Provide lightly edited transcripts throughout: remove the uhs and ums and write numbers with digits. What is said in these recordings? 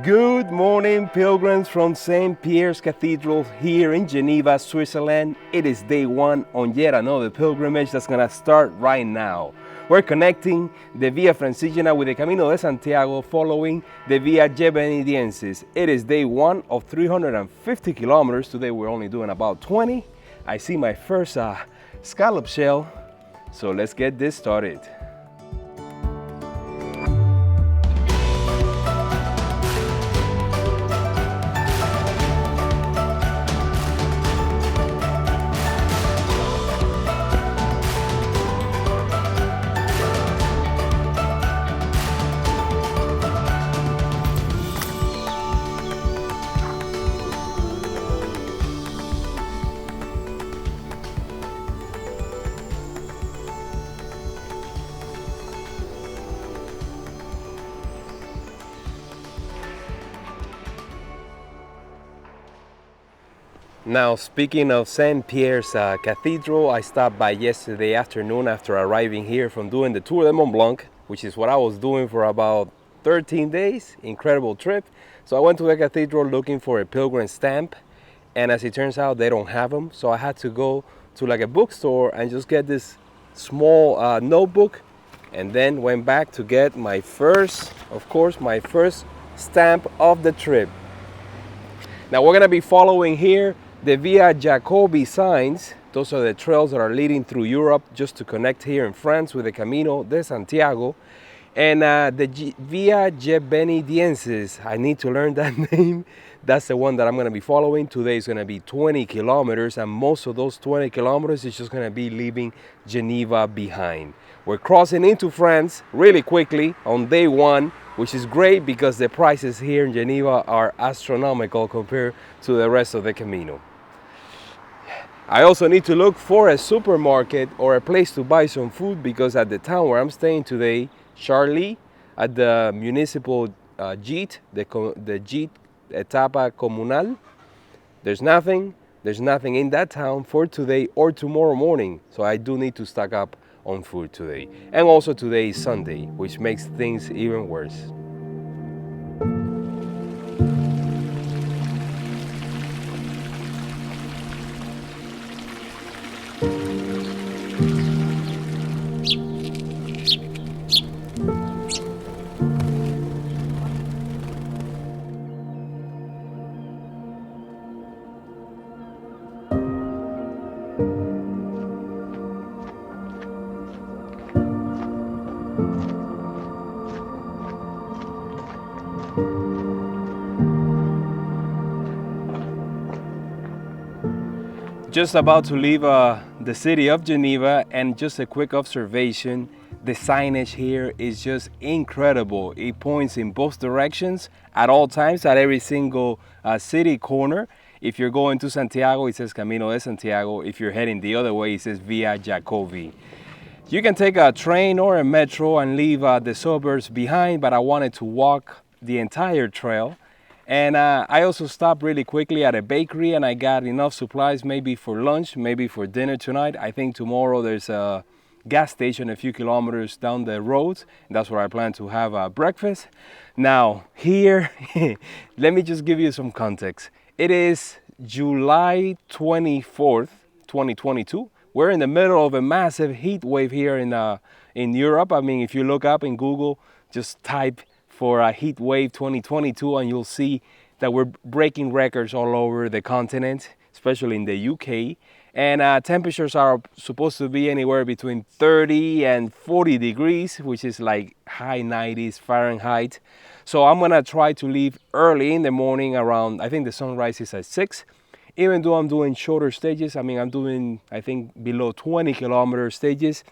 Good morning, pilgrims from St. Pierre's Cathedral here in Geneva, Switzerland. It is day one on yet another pilgrimage that's gonna start right now. We're connecting the Via Francigena with the Camino de Santiago following the Via Gebenidiensis. It is day one of 350 kilometers. Today we're only doing about 20. I see my first scallop shell, so let's get this started. Now, speaking of St. Pierre's Cathedral, I stopped by yesterday afternoon after arriving here from doing the Tour de Mont Blanc, which is what I was doing for about 13 days. Incredible trip. So I went to the cathedral looking for a pilgrim stamp, and as it turns out, they don't have them. So I had to go to like a bookstore and just get this small notebook, and then went back to get my first stamp of the trip. Now we're gonna be following here the Via Jacobi signs. Those are the trails that are leading through Europe just to connect here in France with the Camino de Santiago. And the Via Gebenidiensis, I need to learn that name. That's the one that I'm going to be following. Today is going to be 20 kilometers, and most of those 20 kilometers is just going to be leaving Geneva behind. We're crossing into France really quickly on day one, which is great because the prices here in Geneva are astronomical compared to the rest of the Camino. I also need to look for a supermarket or a place to buy some food because at the town where I'm staying today, Charly, at the municipal Gite, the Gite etapa communal, there's nothing in that town for today or tomorrow morning. So I do need to stock up on food today. And also today is Sunday, which makes things even worse. Just about to leave the city of Geneva, and just a quick observation, the signage here is just incredible. It points in both directions at all times at every single city corner. If you're going to Santiago, it says Camino de Santiago. If you're heading the other way, it says Via Jacobi. You can take a train or a metro and leave the suburbs behind, but I wanted to walk the entire trail. And I also stopped really quickly at a bakery, and I got enough supplies maybe for lunch, maybe for dinner tonight. I think tomorrow there's a gas station a few kilometers down the road. That's where I plan to have breakfast. Now here, let me just give you some context. It is July 24th, 2022. We're in the middle of a massive heat wave here in Europe. I mean, if you look up in Google, just type for a heat wave 2022 and you'll see that we're breaking records all over the continent, especially in the UK. And temperatures are supposed to be anywhere between 30 and 40 degrees, which is like high 90s Fahrenheit. So I'm gonna try to leave early in the morning around, I think the sunrise is at 6. Even though I'm doing shorter stages, I mean, I'm doing, I think, below 20 kilometer stages.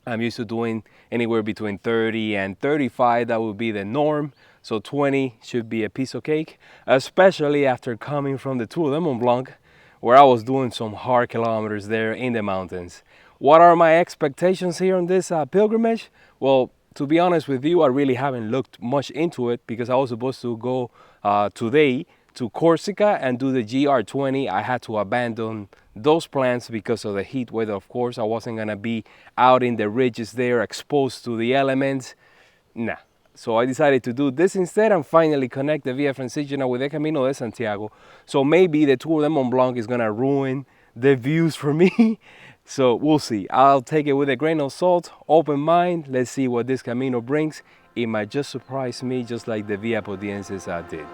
I'm used to doing anywhere between 30 and 35. That would be the norm. So 20 should be a piece of cake, especially after coming from the Tour de Mont Blanc, where I was doing some hard kilometers there in the mountains. What are my expectations here on this pilgrimage? Well, to be honest with you, I really haven't looked much into it because I was supposed to go today to Corsica and do the GR20. I had to abandon those plans because of the heat weather. Of course, I wasn't gonna be out in the ridges there exposed to the elements. Nah, So I decided to do this instead and finally connect the Via Francigena with the Camino de Santiago. So maybe the Tour de Mont Blanc is gonna ruin the views for me. So we'll see. I'll take it with a grain of salt, open mind. Let's see what this Camino brings. It might just surprise me just like the Via Podienses did.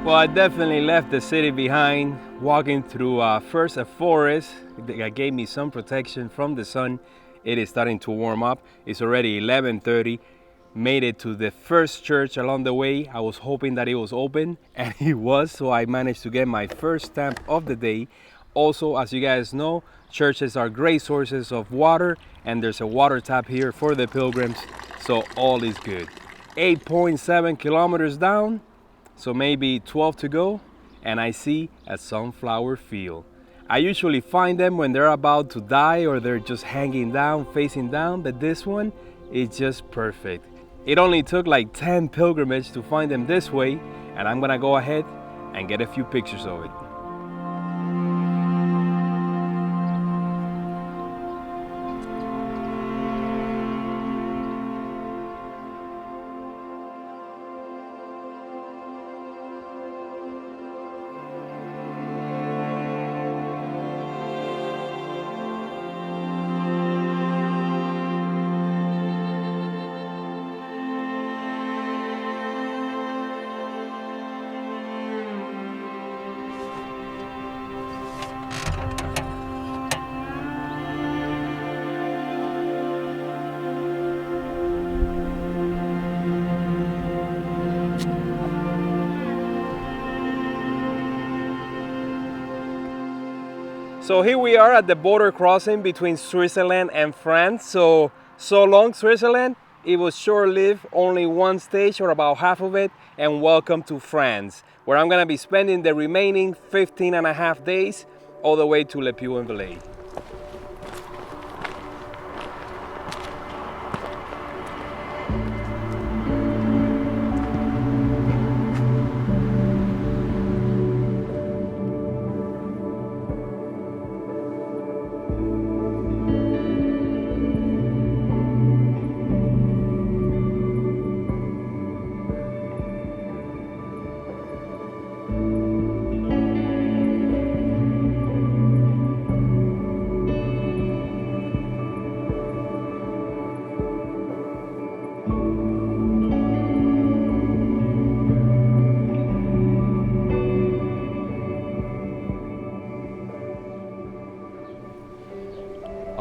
Well, I definitely left the city behind, walking through first a forest that gave me some protection from the sun. It is starting to warm up. It's already 11:30. Made it to the first church along the way. I was hoping that it was open, and it was, so I managed to get my first stamp of the day. Also, as you guys know, churches are great sources of water, and there's a water tap here for the pilgrims, so all is good. 8.7 kilometers down, so maybe 12 to go, and I see a sunflower field. I usually find them when they're about to die or they're just hanging down, facing down, but this one is just perfect. It only took like 10 pilgrimages to find them this way, and I'm gonna go ahead and get a few pictures of it. So here we are at the border crossing between Switzerland and France. So long Switzerland, it was short-lived, only one stage or about half of it, and welcome to France, where I'm gonna be spending the remaining 15 and a half days all the way to Le Puy-en-Velay.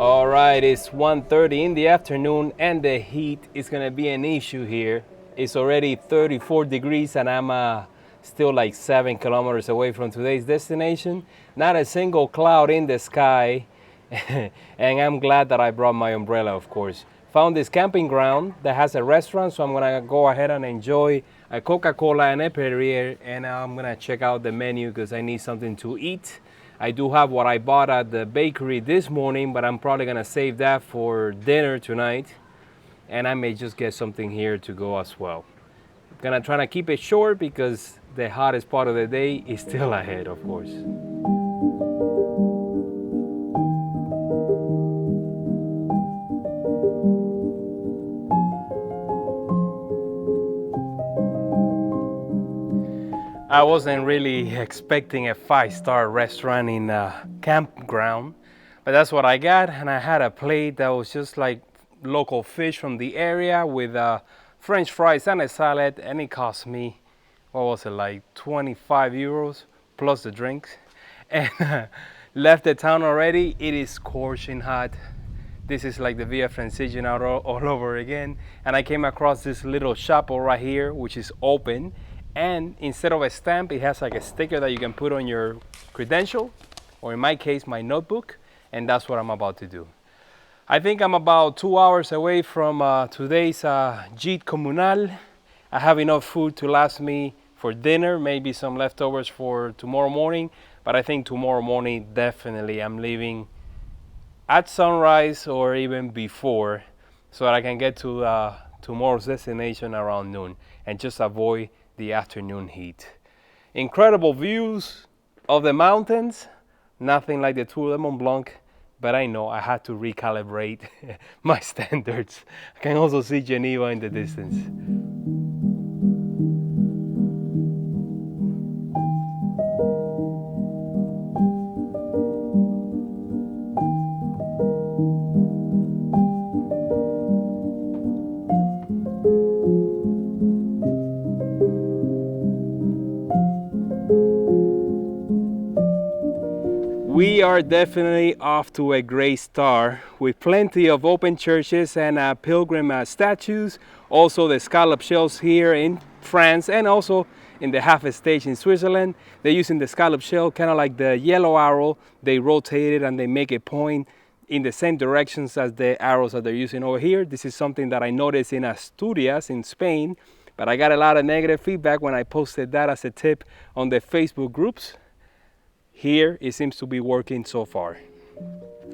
All right, it's 1:30 in the afternoon and the heat is gonna be an issue here. It's already 34 degrees and I'm still like 7 kilometers away from today's destination. Not a single cloud in the sky. And I'm glad that I brought my umbrella, of course. Found this camping ground that has a restaurant, so I'm gonna go ahead and enjoy a Coca-Cola and a Perrier, and I'm gonna check out the menu because I need something to eat. I do have what I bought at the bakery this morning, but I'm probably gonna save that for dinner tonight. And I may just get something here to go as well. Gonna try to keep it short because the hottest part of the day is still ahead, of course. I wasn't really expecting a 5-star restaurant in a campground, but that's what I got, and I had a plate that was just like local fish from the area with French fries and a salad, and it cost me, what was it, like 25 euros plus the drinks. And left the town already. It is scorching hot. This is like the Via Francigena all over again. And I came across this little shop right here, which is open. And instead of a stamp, it has like a sticker that you can put on your credential, or in my case, my notebook. And that's what I'm about to do. I think I'm about 2 hours away from today's Gite communal. I have enough food to last me for dinner, maybe some leftovers for tomorrow morning. But I think tomorrow morning, definitely, I'm leaving at sunrise or even before, so that I can get to tomorrow's destination around noon and just avoid the afternoon heat. Incredible views of the mountains, nothing like the Tour de Mont Blanc, but I know I had to recalibrate my standards. I can also see Geneva in the distance. We are definitely off to a great start with plenty of open churches and pilgrim statues. Also the scallop shells here in France and also in the half stage in Switzerland. They're using the scallop shell kind of like the yellow arrow. They rotate it and they make a point in the same directions as the arrows that they're using over here. This is something that I noticed in Asturias in Spain, but I got a lot of negative feedback when I posted that as a tip on the Facebook groups. Here, it seems to be working so far.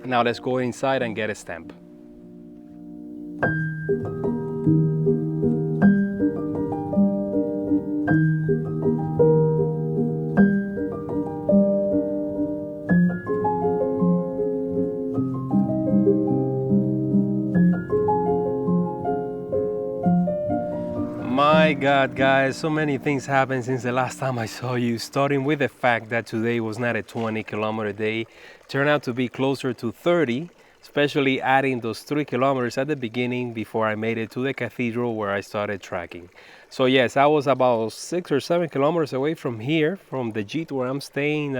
Now let's go inside and get a stamp. My God, guys, so many things happened since the last time I saw you, starting with the fact that today was not a 20-kilometer day. Turned out to be closer to 30, especially adding those 3 kilometers at the beginning before I made it to the cathedral where I started trekking. So yes, I was about 6 or 7 kilometers away from here, from the Gite where I'm staying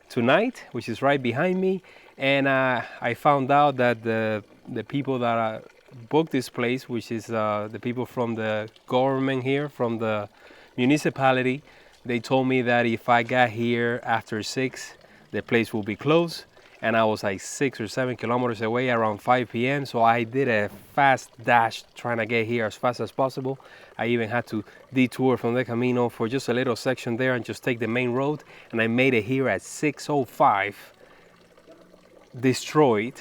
tonight, which is right behind me. And I found out that the people that booked this place, which is the people from the government here, from the municipality, they told me that if I got here after 6, the place will be closed. And I was like 6 or 7 kilometers away around 5 p.m. So I did a fast dash trying to get here as fast as possible. I even had to detour from the Camino for just a little section there and just take the main road. And I made it here at 6:05, destroyed.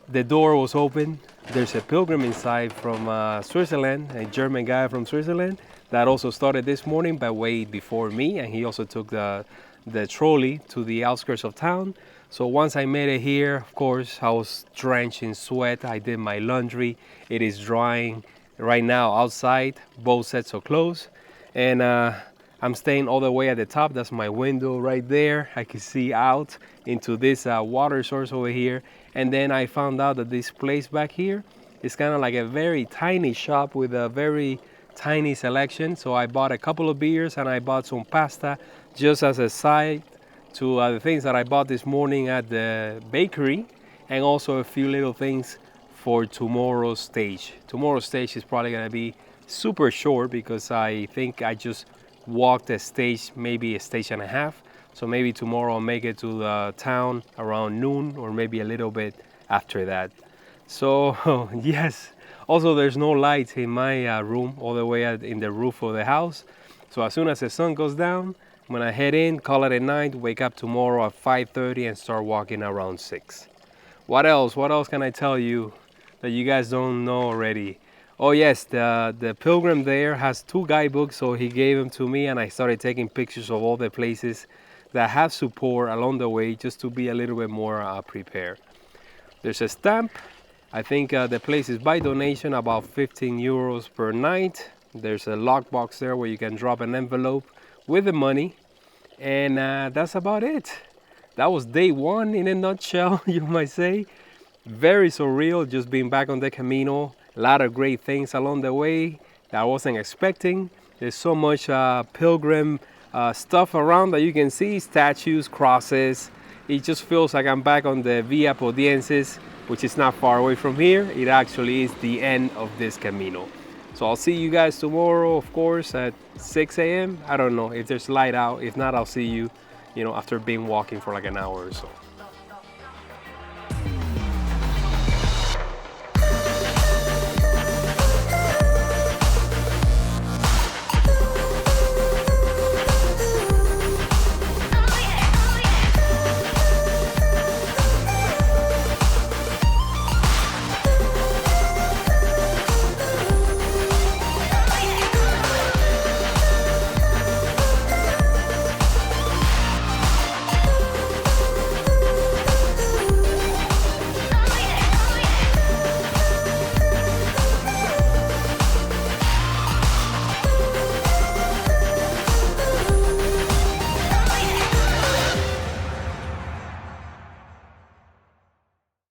The door was open. There's a pilgrim inside from Switzerland, a German guy from Switzerland that also started this morning but way before me, and he also took the trolley to the outskirts of town. So once I made it here, of course, I was drenched in sweat. I did my laundry. It is drying right now outside. Both sets of clothes. And I'm staying all the way at the top. That's my window right there. I can see out into this water source over here. And then I found out that this place back here is kind of like a very tiny shop with a very tiny selection. So I bought a couple of beers and I bought some pasta just as a side to the things that I bought this morning at the bakery, and also a few little things for tomorrow's stage. Tomorrow's stage is probably going to be super short because I think I just walked a stage, maybe a stage and a half. So maybe tomorrow I'll make it to the town around noon or maybe a little bit after that. So yes, also there's no lights in my room all the way in the roof of the house. So as soon as the sun goes down, I'm gonna head in, call it a night, wake up tomorrow at 5:30 and start walking around 6. What else? What else can I tell you that you guys don't know already? Oh yes, the pilgrim there has 2 guidebooks, so he gave them to me and I started taking pictures of all the places that have support along the way just to be a little bit more prepared. There's a stamp. I think the place is by donation, about 15 euros per night. There's a lockbox there where you can drop an envelope with the money. And that's about it. That was day 1 in a nutshell, you might say. Very surreal just being back on the Camino. A lot of great things along the way that I wasn't expecting. There's so much pilgrim stuff around that you can see, statues, crosses. It just feels like I'm back on the Via Podiensis, which is not far away from here. It actually is the end of this Camino. So I'll see you guys tomorrow, of course, at 6 a.m. I don't know if there's light out. If not, I'll see you, after being walking for like an hour or so.